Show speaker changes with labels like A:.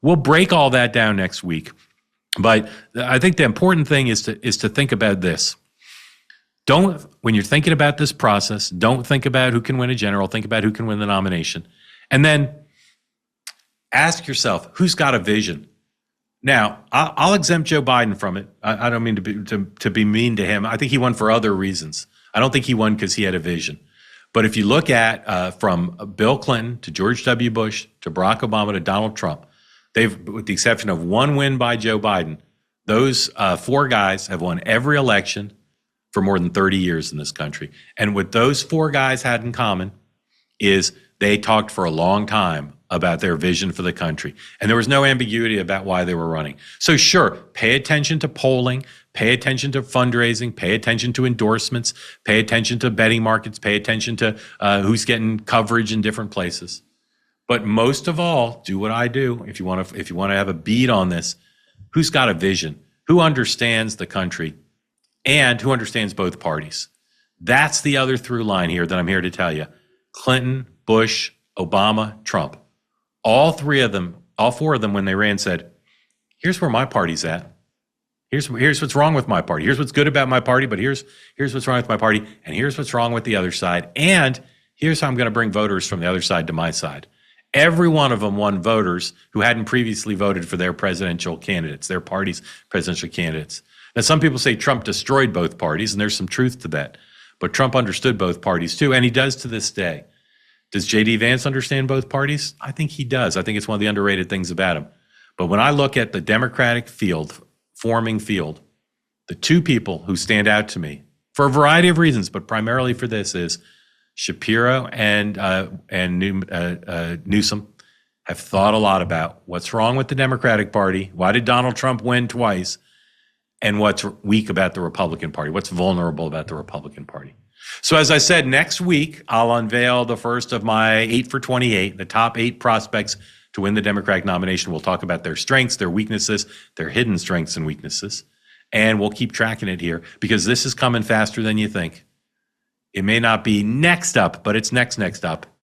A: We'll break all that down next week. But I think the important thing is to think about this. When you're thinking about this process, don't think about who can win a general, think about who can win the nomination. And then ask yourself, who's got a vision? Now, I'll exempt Joe Biden from it. I don't mean to be mean to him. I think he won for other reasons. I don't think he won because he had a vision. But if you look at from Bill Clinton to George W. Bush to Barack Obama to Donald Trump, with the exception of one win by Joe Biden, those four guys have won every election for more than 30 years in this country. And what those four guys had in common is they talked for a long time about their vision for the country. And there was no ambiguity about why they were running. So sure, pay attention to polling, pay attention to fundraising, pay attention to endorsements, pay attention to betting markets, pay attention to who's getting coverage in different places. But most of all, do what I do. If you want to have a beat on this, who's got a vision? Who understands the country? And who understands both parties? That's the other through line here that I'm here to tell you. Clinton, Bush, Obama, Trump. All four of them, when they ran, said, here's where my party's at. Here's what's wrong with my party. Here's what's good about my party, but here's what's wrong with my party, and here's what's wrong with the other side. And here's how I'm going to bring voters from the other side to my side. Every one of them won voters who hadn't previously voted for their presidential candidates, their party's presidential candidates. Now, some people say Trump destroyed both parties, and there's some truth to that. But Trump understood both parties too, and he does to this day. Does J.D. Vance understand both parties? I think he does. I think it's one of the underrated things about him. But when I look at the Democratic forming field, the two people who stand out to me for a variety of reasons, but primarily for this, is Shapiro and Newsom have thought a lot about what's wrong with the Democratic Party, why did Donald Trump win twice, and what's weak about the Republican Party, what's vulnerable about the Republican Party. So as I said, next week, I'll unveil the first of my 8 for 28, the top 8 prospects to win the Democratic nomination. We'll talk about their strengths, their weaknesses, their hidden strengths and weaknesses. And we'll keep tracking it here because this is coming faster than you think. It may not be next up, but it's next up.